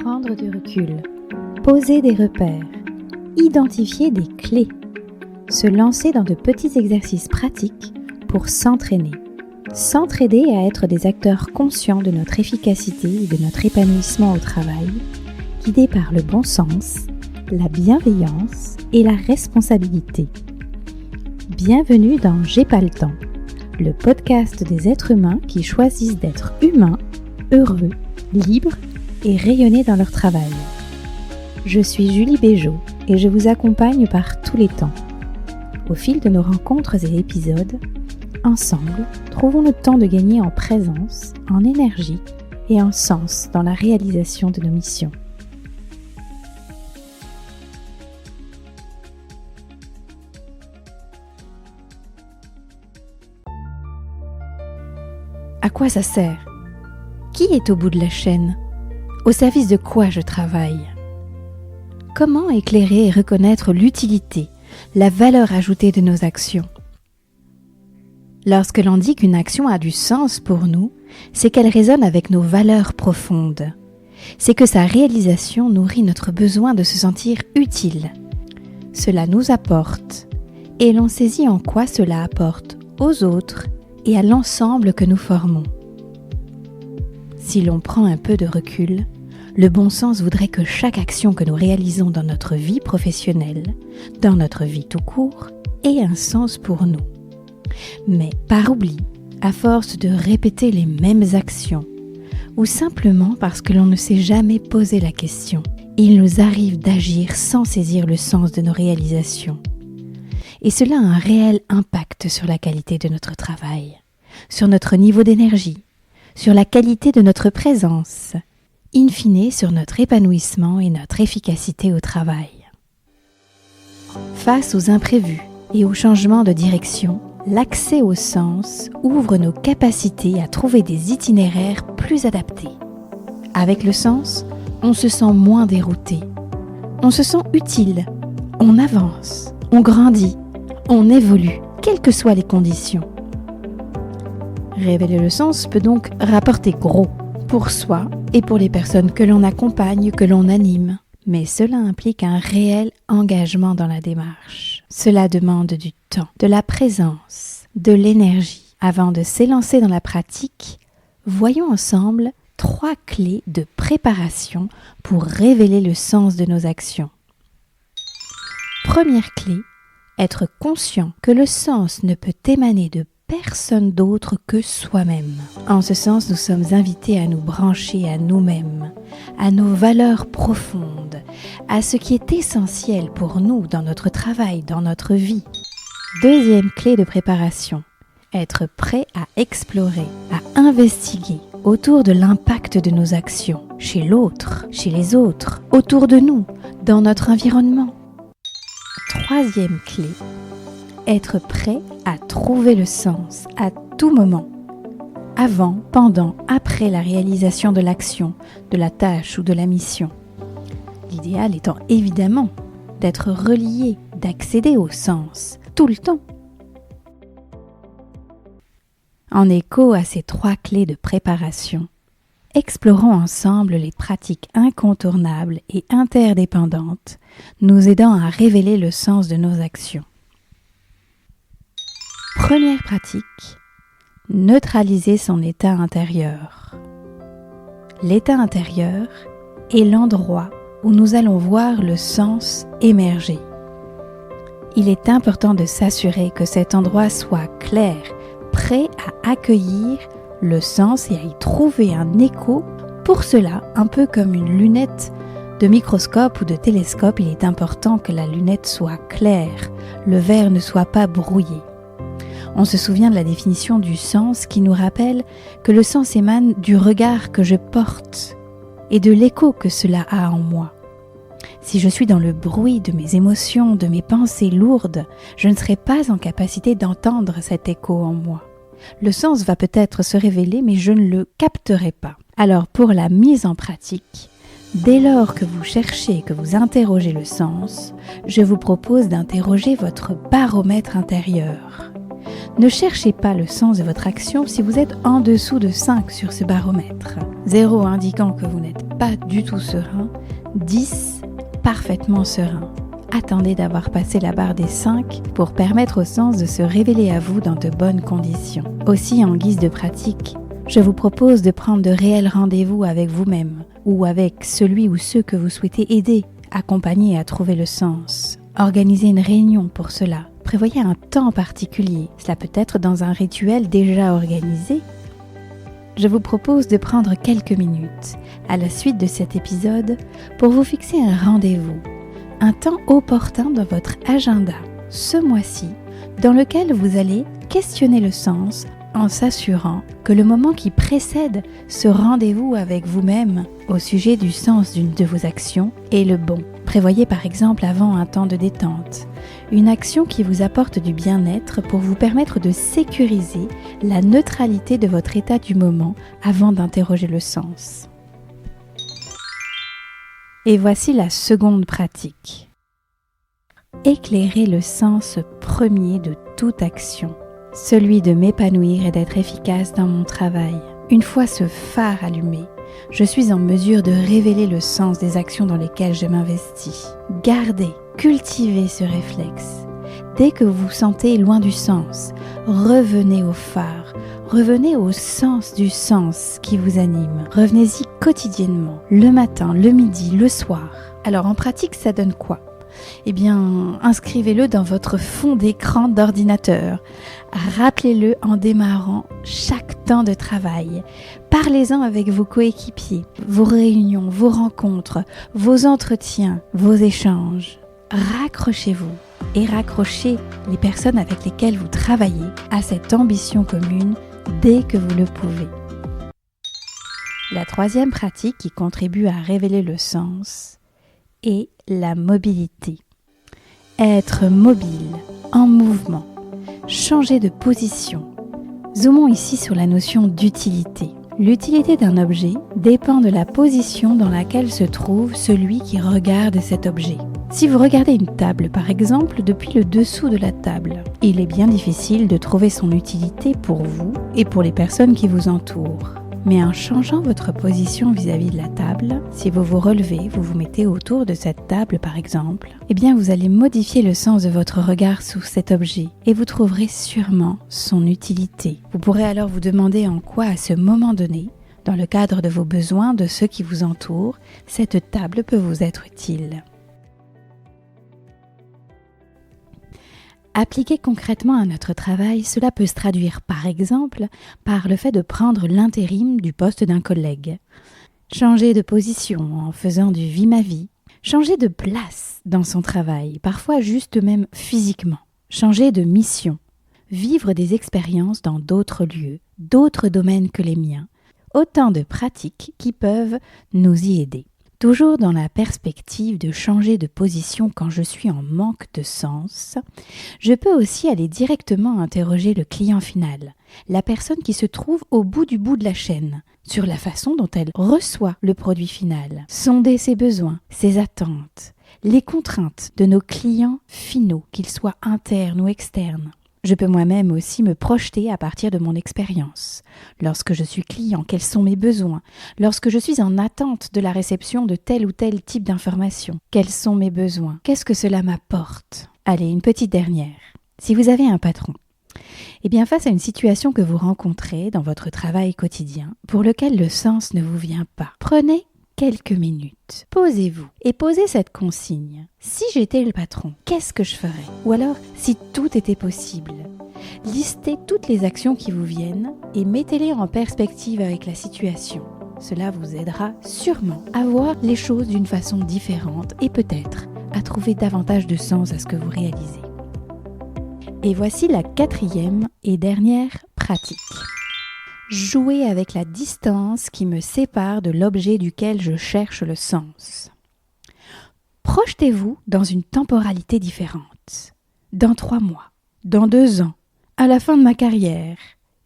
Prendre du recul, poser des repères, identifier des clés, se lancer dans de petits exercices pratiques pour s'entraîner. S'entraider à être des acteurs conscients de notre efficacité et de notre épanouissement au travail, guidés par le bon sens, la bienveillance et la responsabilité. Bienvenue dans J'ai pas le temps, le podcast des êtres humains qui choisissent d'être humains, heureux, libres et rayonner dans leur travail. Je suis Julie Béjot et je vous accompagne par tous les temps. Au fil de nos rencontres et épisodes, ensemble, trouvons le temps de gagner en présence, en énergie et en sens dans la réalisation de nos missions. À quoi ça sert ? Qui est au bout de la chaîne ? Au service de quoi je travaille ? Comment éclairer et reconnaître l'utilité, la valeur ajoutée de nos actions ? Lorsque l'on dit qu'une action a du sens pour nous, c'est qu'elle résonne avec nos valeurs profondes. C'est que sa réalisation nourrit notre besoin de se sentir utile. Cela nous apporte, et l'on saisit en quoi cela apporte aux autres et à l'ensemble que nous formons. Si l'on prend un peu de recul, le bon sens voudrait que chaque action que nous réalisons dans notre vie professionnelle, dans notre vie tout court, ait un sens pour nous. Mais par oubli, à force de répéter les mêmes actions, ou simplement parce que l'on ne s'est jamais posé la question, il nous arrive d'agir sans saisir le sens de nos réalisations. Et cela a un réel impact sur la qualité de notre travail, sur notre niveau d'énergie, sur la qualité de notre présence, in fine sur notre épanouissement et notre efficacité au travail. Face aux imprévus et aux changements de direction, l'accès au sens ouvre nos capacités à trouver des itinéraires plus adaptés. Avec le sens, on se sent moins dérouté, on se sent utile, on avance, on grandit, on évolue, quelles que soient les conditions. Révéler le sens peut donc rapporter gros pour soi et pour les personnes que l'on accompagne, que l'on anime. Mais cela implique un réel engagement dans la démarche. Cela demande du temps, de la présence, de l'énergie. Avant de s'élancer dans la pratique, voyons ensemble 3 clés de préparation pour révéler le sens de nos actions. Première clé, être conscient que le sens ne peut émaner de personne d'autre que soi-même. En ce sens, nous sommes invités à nous brancher à nous-mêmes, à nos valeurs profondes, à ce qui est essentiel pour nous dans notre travail, dans notre vie. Deuxième clé de préparation, être prêt à explorer, à investiguer autour de l'impact de nos actions, chez l'autre, chez les autres, autour de nous, dans notre environnement. Troisième clé, être prêt à trouver le sens à tout moment, avant, pendant, après la réalisation de l'action, de la tâche ou de la mission. L'idéal étant évidemment d'être relié, d'accéder au sens, tout le temps. En écho à ces 3 clés de préparation, explorons ensemble les pratiques incontournables et interdépendantes, nous aidant à révéler le sens de nos actions. Première pratique, neutraliser son état intérieur. L'état intérieur est l'endroit où nous allons voir le sens émerger. Il est important de s'assurer que cet endroit soit clair, prêt à accueillir le sens et à y trouver un écho. Pour cela, un peu comme une lunette de microscope ou de télescope, il est important que la lunette soit claire, le verre ne soit pas brouillé. On se souvient de la définition du sens qui nous rappelle que le sens émane du regard que je porte et de l'écho que cela a en moi. Si je suis dans le bruit de mes émotions, de mes pensées lourdes, je ne serai pas en capacité d'entendre cet écho en moi. Le sens va peut-être se révéler, mais je ne le capterai pas. Alors pour la mise en pratique, dès lors que vous cherchez, que vous interrogez le sens, je vous propose d'interroger votre baromètre intérieur, Ne cherchez pas le sens de votre action si vous êtes en dessous de 5 sur ce baromètre. 0 indiquant que vous n'êtes pas du tout serein, 10 parfaitement serein. Attendez d'avoir passé la barre des 5 pour permettre au sens de se révéler à vous dans de bonnes conditions. Aussi, en guise de pratique, je vous propose de prendre de réels rendez-vous avec vous-même ou avec celui ou ceux que vous souhaitez aider, accompagner à trouver le sens. Organisez une réunion pour cela. Prévoyez un temps particulier. Cela peut être dans un rituel déjà organisé. Je vous propose de prendre quelques minutes à la suite de cet épisode pour vous fixer un rendez-vous, un temps opportun dans votre agenda ce mois-ci dans lequel vous allez questionner le sens en s'assurant que le moment qui précède ce rendez-vous avec vous-même au sujet du sens d'une de vos actions est le bon. Prévoyez par exemple avant un temps de détente, une action qui vous apporte du bien-être pour vous permettre de sécuriser la neutralité de votre état du moment avant d'interroger le sens. Et voici la seconde pratique. Éclairer le sens premier de toute action, celui de m'épanouir et d'être efficace dans mon travail. Une fois ce phare allumé, je suis en mesure de révéler le sens des actions dans lesquelles je m'investis. Gardez, cultivez ce réflexe. Dès que vous vous sentez loin du sens, revenez au phare, revenez au sens du sens qui vous anime. Revenez-y quotidiennement, le matin, le midi, le soir. Alors en pratique, ça donne quoi ? Eh bien, inscrivez-le dans votre fond d'écran d'ordinateur. Rappelez-le en démarrant chaque temps de travail. Parlez-en avec vos coéquipiers, vos réunions, vos rencontres, vos entretiens, vos échanges. Raccrochez-vous et raccrochez les personnes avec lesquelles vous travaillez à cette ambition commune dès que vous le pouvez. La troisième pratique qui contribue à révéler le sens est la mobilité. Être mobile, en mouvement, changer de position. Zoomons ici sur la notion d'utilité. L'utilité d'un objet dépend de la position dans laquelle se trouve celui qui regarde cet objet. Si vous regardez une table par exemple depuis le dessous de la table, il est bien difficile de trouver son utilité pour vous et pour les personnes qui vous entourent. Mais en changeant votre position vis-à-vis de la table, si vous vous relevez, vous vous mettez autour de cette table par exemple, eh bien vous allez modifier le sens de votre regard sur cet objet et vous trouverez sûrement son utilité. Vous pourrez alors vous demander en quoi à ce moment donné, dans le cadre de vos besoins, de ceux qui vous entourent, cette table peut vous être utile. Appliqué concrètement à notre travail, cela peut se traduire par exemple par le fait de prendre l'intérim du poste d'un collègue, changer de position en faisant du vie-ma-vie, changer de place dans son travail, parfois juste même physiquement, changer de mission, vivre des expériences dans d'autres lieux, d'autres domaines que les miens, autant de pratiques qui peuvent nous y aider. Toujours dans la perspective de changer de position quand je suis en manque de sens, je peux aussi aller directement interroger le client final, la personne qui se trouve au bout de la chaîne, sur la façon dont elle reçoit le produit final, sonder ses besoins, ses attentes, les contraintes de nos clients finaux, qu'ils soient internes ou externes. Je peux moi-même aussi me projeter à partir de mon expérience. Lorsque je suis client, quels sont mes besoins ? Lorsque je suis en attente de la réception de tel ou tel type d'information, quels sont mes besoins ? Qu'est-ce que cela m'apporte ? Allez, une petite dernière. Si vous avez un patron, eh bien face à une situation que vous rencontrez dans votre travail quotidien, pour lequel le sens ne vous vient pas, prenez quelques minutes. Posez-vous et posez cette consigne. Si j'étais le patron, qu'est-ce que je ferais ? Ou alors, si tout était possible, listez toutes les actions qui vous viennent et mettez-les en perspective avec la situation. Cela vous aidera sûrement à voir les choses d'une façon différente et peut-être à trouver davantage de sens à ce que vous réalisez. Et voici la quatrième et dernière pratique. Jouer avec la distance qui me sépare de l'objet duquel je cherche le sens. Projetez-vous dans une temporalité différente. Dans 3 mois, dans 2 ans, à la fin de ma carrière.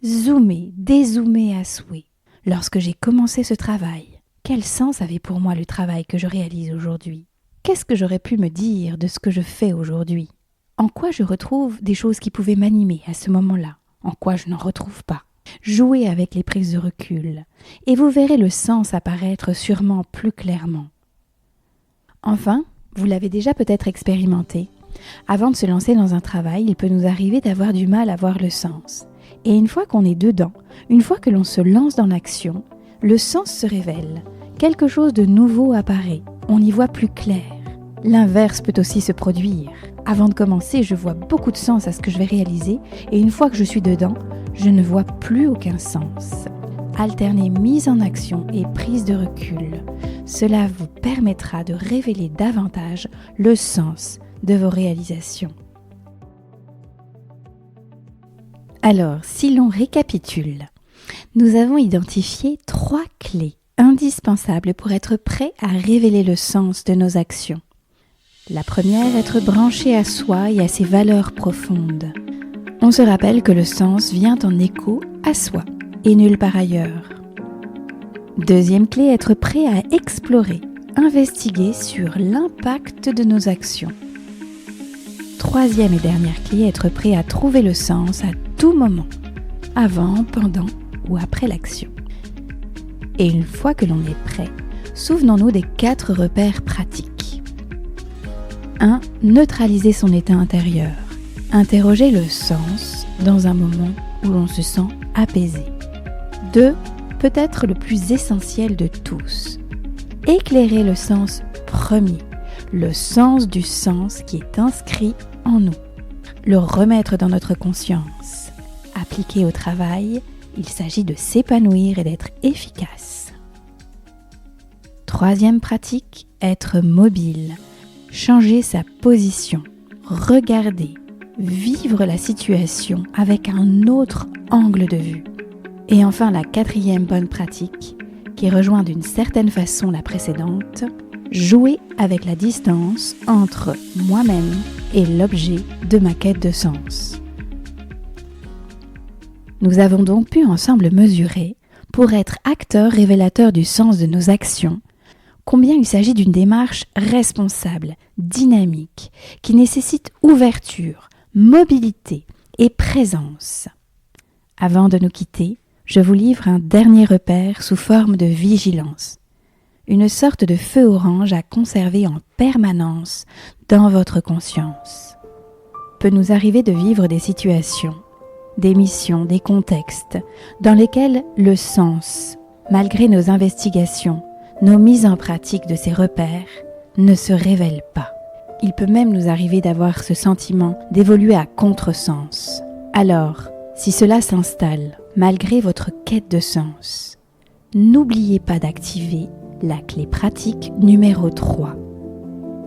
Zoomez, dézoomez à souhait. Lorsque j'ai commencé ce travail, quel sens avait pour moi le travail que je réalise aujourd'hui ? Qu'est-ce que j'aurais pu me dire de ce que je fais aujourd'hui ? en quoi je retrouve des choses qui pouvaient m'animer à ce moment-là, en quoi je n'en retrouve pas. Jouez avec les prises de recul et vous verrez le sens apparaître sûrement plus clairement. Enfin, vous l'avez déjà peut-être expérimenté. Avant de se lancer dans un travail, il peut nous arriver d'avoir du mal à voir le sens. Et une fois qu'on est dedans, une fois que l'on se lance dans l'action, le sens se révèle. Quelque chose de nouveau apparaît. On y voit plus clair. L'inverse peut aussi se produire. Avant de commencer, je vois beaucoup de sens à ce que je vais réaliser et une fois que je suis dedans, je ne vois plus aucun sens. Alternez mise en action et prise de recul. Cela vous permettra de révéler davantage le sens de vos réalisations. Alors, si l'on récapitule, nous avons identifié 3 clés indispensables pour être prêt à révéler le sens de nos actions. La première, être branché à soi et à ses valeurs profondes. On se rappelle que le sens vient en écho à soi et nulle part ailleurs. Deuxième clé, être prêt à explorer, investiguer sur l'impact de nos actions. Troisième et dernière clé, être prêt à trouver le sens à tout moment, avant, pendant ou après l'action. Et une fois que l'on est prêt, souvenons-nous des 4 repères pratiques. 1. Neutraliser son état intérieur. Interroger le sens dans un moment où l'on se sent apaisé. 2. Peut-être le plus essentiel de tous. Éclairer le sens premier, le sens du sens qui est inscrit en nous. Le remettre dans notre conscience. Appliqué au travail, il s'agit de s'épanouir et d'être efficace. Troisième pratique, être mobile. Changer sa position, regarder, vivre la situation avec un autre angle de vue. Et enfin, la 4e bonne pratique, qui rejoint d'une certaine façon la précédente, jouer avec la distance entre moi-même et l'objet de ma quête de sens. Nous avons donc pu ensemble mesurer, pour être acteurs révélateurs du sens de nos actions, combien il s'agit d'une démarche responsable, dynamique, qui nécessite ouverture, mobilité et présence. Avant de nous quitter, je vous livre un dernier repère sous forme de vigilance. Une sorte de feu orange à conserver en permanence dans votre conscience. Peut nous arriver de vivre des situations, des missions, des contextes dans lesquels le sens, malgré nos investigations, nos mises en pratique de ces repères, ne se révèle pas. Il peut même nous arriver d'avoir ce sentiment d'évoluer à contresens. Alors, si cela s'installe, malgré votre quête de sens, n'oubliez pas d'activer la clé pratique numéro 3.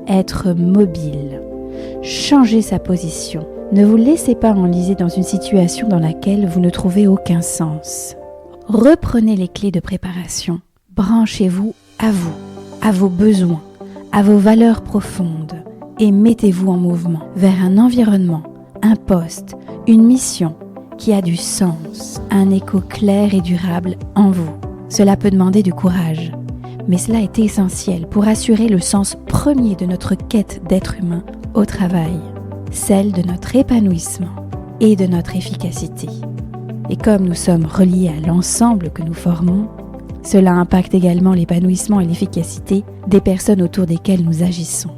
Être mobile. Changez sa position. Ne vous laissez pas enliser dans une situation dans laquelle vous ne trouvez aucun sens. Reprenez les clés de préparation. Branchez-vous, à vos besoins, à vos valeurs profondes et mettez-vous en mouvement vers un environnement, un poste, une mission qui a du sens, un écho clair et durable en vous. Cela peut demander du courage, mais cela est essentiel pour assurer le sens premier de notre quête d'être humain au travail, celle de notre épanouissement et de notre efficacité. Et comme nous sommes reliés à l'ensemble que nous formons, cela impacte également l'épanouissement et l'efficacité des personnes autour desquelles nous agissons.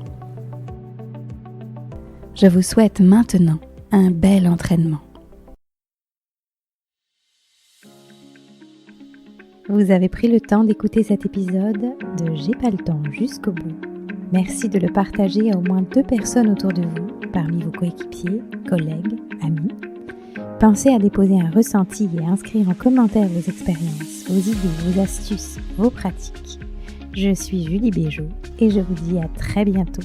Je vous souhaite maintenant un bel entraînement. Vous avez pris le temps d'écouter cet épisode de J'ai pas le temps jusqu'au bout. Merci de le partager à au moins 2 personnes autour de vous, parmi vos coéquipiers, collègues, amis. Pensez à déposer un ressenti et à inscrire en commentaire vos expériences, vos idées, vos astuces, vos pratiques. Je suis Julie Béjot et je vous dis à très bientôt.